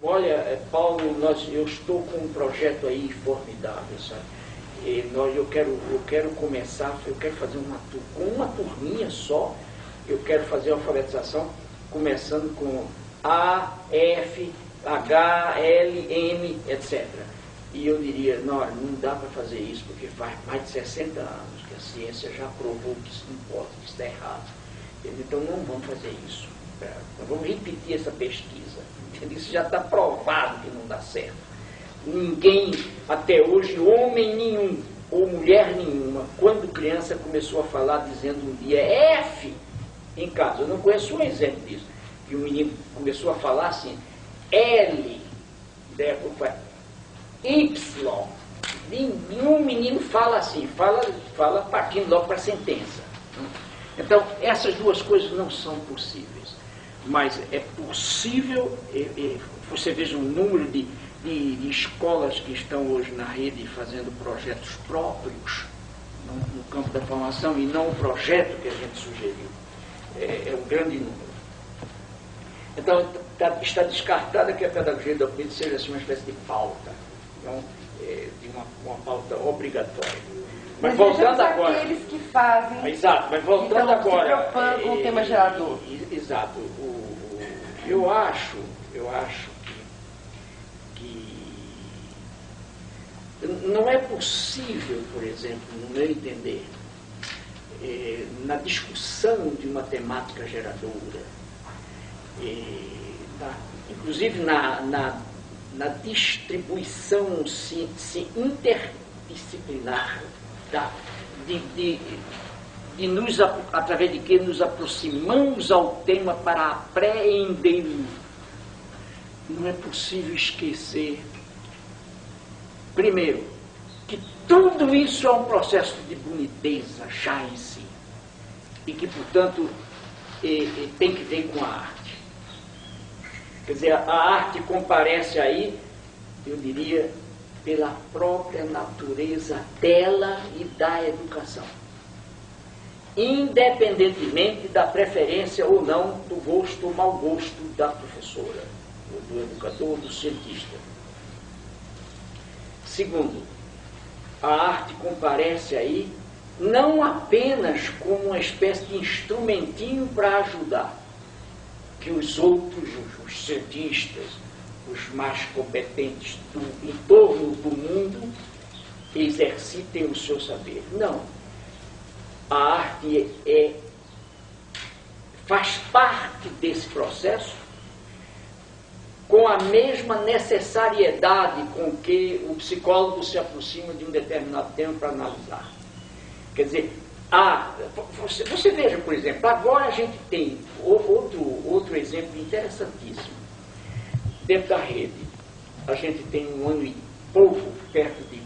Olha, Paulo, eu estou com um projeto aí formidável, sabe? Eu quero começar, eu quero fazer com uma turminha só, eu quero fazer a alfabetização, começando com A, F, H, L, M, etc. E eu diria, não dá para fazer isso, porque faz mais de 60 anos que a ciência já provou que isso não pode, que isso está errado. Então não vamos fazer isso. Vamos repetir essa pesquisa. Isso já está provado que não dá certo. Ninguém, até hoje, homem nenhum ou mulher nenhuma, quando criança começou a falar dizendo um dia F em casa. Eu não conheço um exemplo disso. Que o menino começou a falar assim, L, Y. Nenhum menino fala assim, fala partindo logo para a sentença. Então, essas duas coisas não são possíveis. Mas é possível, você veja o número de escolas que estão hoje na rede fazendo projetos próprios no campo da formação e não o projeto que a gente sugeriu. É um grande número. Então, está descartada que a pedagogia do apelido seja assim, uma espécie de pauta, então, de uma pauta obrigatória. Mas voltando agora... aqueles que fazem... Exato, mas voltando agora... se preocupando com o tema gerador. Exato. Eu acho que não é possível, por exemplo, no meu entender, na discussão de uma temática geradora, inclusive na distribuição interdisciplinar, através de que nos aproximamos ao tema para apreendê-lo, não é possível esquecer, primeiro, que tudo isso é um processo de boniteza já em si, e que, portanto, tem que ver com a arte. Quer dizer, a arte comparece aí, eu diria, pela própria natureza dela e da educação, independentemente da preferência ou não, do gosto ou mau gosto da professora, ou do educador, do cientista. Segundo, a arte comparece aí não apenas como uma espécie de instrumentinho para ajudar que os outros, os cientistas, os mais competentes do entorno do mundo exercitem o seu saber. Não. A arte faz parte desse processo com a mesma necessariedade com que o psicólogo se aproxima de um determinado tema para analisar. Quer dizer, você veja, por exemplo, agora a gente tem outro exemplo interessantíssimo. Dentro da rede, a gente tem um ano e pouco, perto de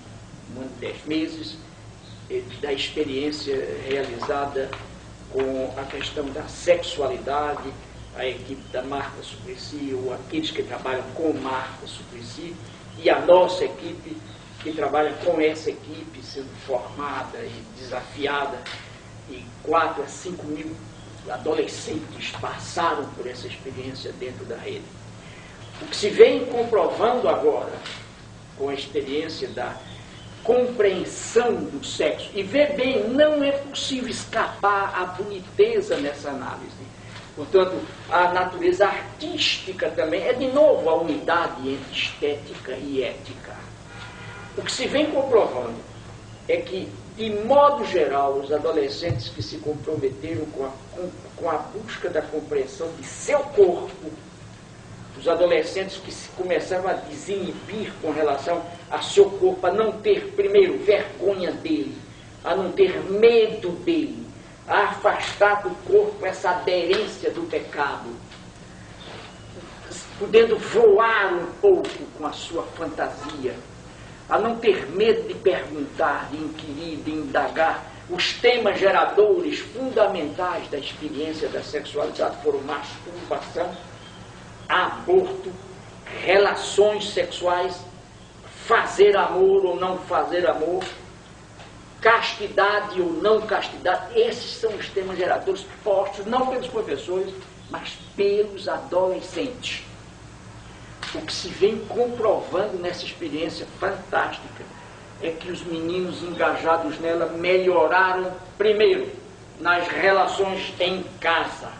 um ano e 10 meses, da experiência realizada com a questão da sexualidade, a equipe da Marta Suplicy, ou aqueles que trabalham com Marta Suplicy, e a nossa equipe, que trabalha com essa equipe, sendo formada e desafiada, e 4 a 5 mil adolescentes passaram por essa experiência dentro da rede. O que se vem comprovando agora, com a experiência da compreensão do sexo, e ver bem, não é possível escapar à boniteza nessa análise. Portanto, a natureza artística também é, de novo, a unidade entre estética e ética. O que se vem comprovando é que, de modo geral, os adolescentes que se comprometeram com a busca da compreensão de seu corpo, os adolescentes que começaram a desinibir com relação a seu corpo, a não ter, primeiro, vergonha dele, a não ter medo dele, a afastar do corpo essa aderência do pecado, podendo voar um pouco com a sua fantasia, a não ter medo de perguntar, de inquirir, de indagar. Os temas geradores fundamentais da experiência da sexualidade foram masturbação, aborto, relações sexuais, fazer amor ou não fazer amor, castidade ou não castidade. Esses são os temas geradores postos não pelos professores, mas pelos adolescentes. o que se vem comprovando nessa experiência fantástica é que os meninos engajados nela melhoraram, primeiro, nas relações em casa.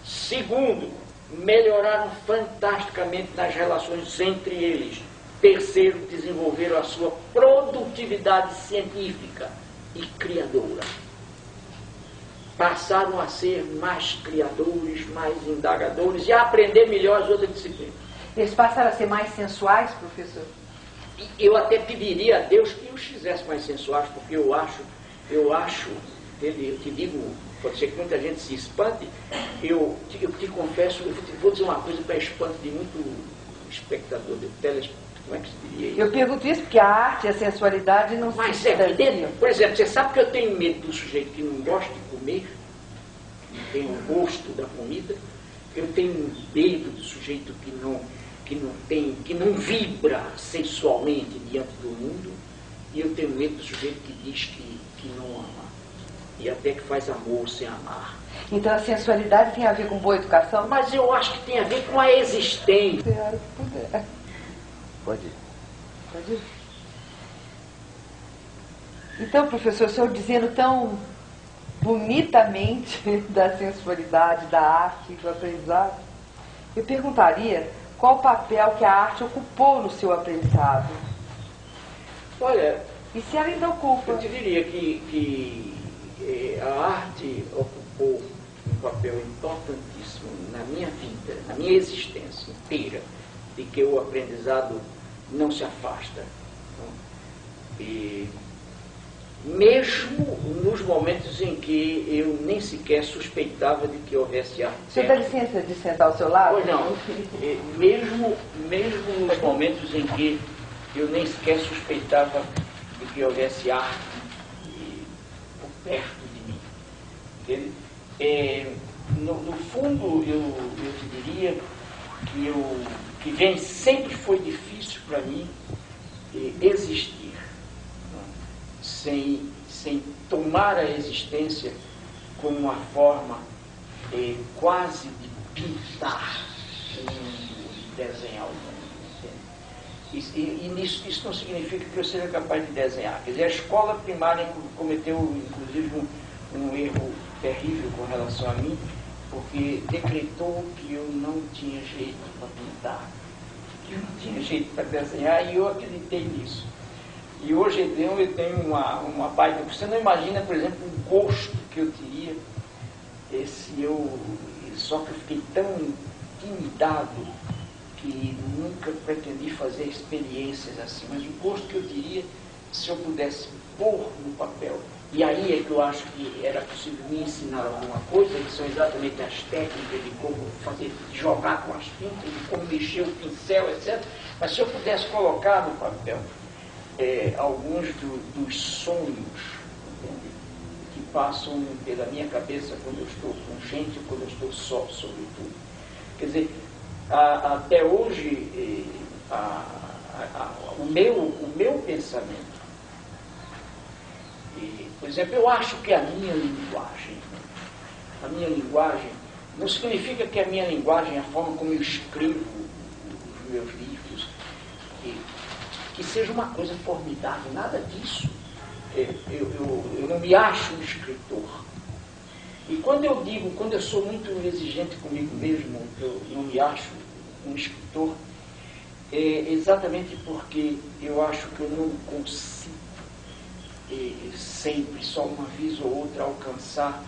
Segundo, melhoraram fantasticamente nas relações entre eles. Terceiro, desenvolveram a sua produtividade científica e criadora. Passaram a ser mais criadores, mais indagadores e a aprender melhor as outras disciplinas. Eles passaram a ser mais sensuais, professor? Eu até pediria a Deus que os fizesse mais sensuais, porque eu acho, eu te digo, pode ser que muita gente se espante, eu te confesso, eu vou dizer uma coisa para espanto de muito espectador, de telespectador, como é que se diria isso? Eu pergunto isso porque a arte e a sensualidade não Mas se evidente, por exemplo, você sabe que eu tenho medo do sujeito que não gosta de comer, que não tem o gosto da comida, eu tenho medo do sujeito que não vibra sensualmente diante do mundo, e eu tenho medo do sujeito que diz que não ama, e até que faz amor sem amar. Então a sensualidade tem a ver com boa educação? Mas eu acho que tem a ver com a existência. Senhora, se puder. Pode ir. Pode ir. Então, professor, o senhor dizendo tão bonitamente da sensualidade, da arte e do aprendizado, eu perguntaria qual o papel que a arte ocupou no seu aprendizado? Olha, E se ela ainda ocupa? eu te diria que a arte ocupou um papel importantíssimo na minha vida, na minha existência inteira, de que o aprendizado não se afasta. E mesmo nos momentos em que eu nem sequer suspeitava de que houvesse arte. O senhor dá licença de sentar ao seu lado? Pois não. Mesmo nos momentos em que eu nem sequer suspeitava de que houvesse arte por perto de mim. Entende? No fundo, eu te diria que sempre foi difícil para mim existir, sem tomar a existência como uma forma quase de pintar o mundo, de desenhar o mundo. E isso não significa que eu seja capaz de desenhar. Quer dizer, a escola primária cometeu, inclusive, um erro terrível com relação a mim, porque decretou que eu não tinha jeito para pintar, que eu não tinha jeito para desenhar, e eu acreditei nisso. E hoje eu tenho uma baita... Você não imagina, por exemplo, o gosto que eu teria só que eu fiquei tão intimidado que nunca pretendi fazer experiências assim, mas o gosto que eu teria se eu pudesse pôr no papel. E aí é que eu acho que era possível me ensinar alguma coisa, que são exatamente as técnicas de como fazer, jogar com as tintas, de como mexer o pincel, etc. Mas se eu pudesse colocar no papel alguns dos sonhos, entende? Que passam pela minha cabeça quando eu estou com gente, quando eu estou só, sobretudo. Quer dizer, até hoje, o meu pensamento, por exemplo, eu acho que a minha linguagem não significa que a minha linguagem, a forma como eu escrevo os meus livros, que seja uma coisa formidável, nada disso. Eu não me acho um escritor. E quando eu sou muito exigente comigo mesmo, eu não me acho um escritor, é exatamente porque eu acho que eu não consigo sempre, só uma vez ou outra, alcançar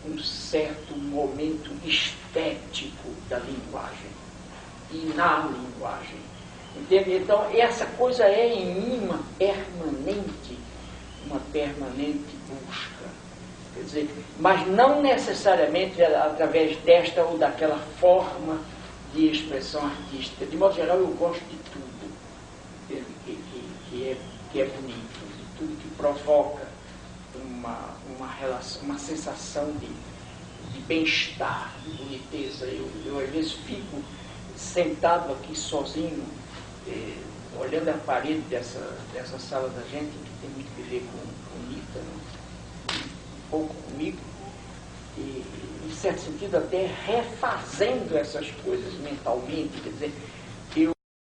um certo momento estético da linguagem e na linguagem. Entende? Então, essa coisa é em mim uma permanente busca. Quer dizer, mas não necessariamente através desta ou daquela forma de expressão artística. De modo geral, eu gosto de tudo que é bonito, de tudo que provoca uma relação, uma sensação de bem-estar, de boniteza. Eu às vezes fico sentado aqui sozinho, olhando a parede dessa sala da gente, que tem muito que ver com Nita, um pouco comigo, e, em certo sentido, até refazendo essas coisas mentalmente, quer dizer,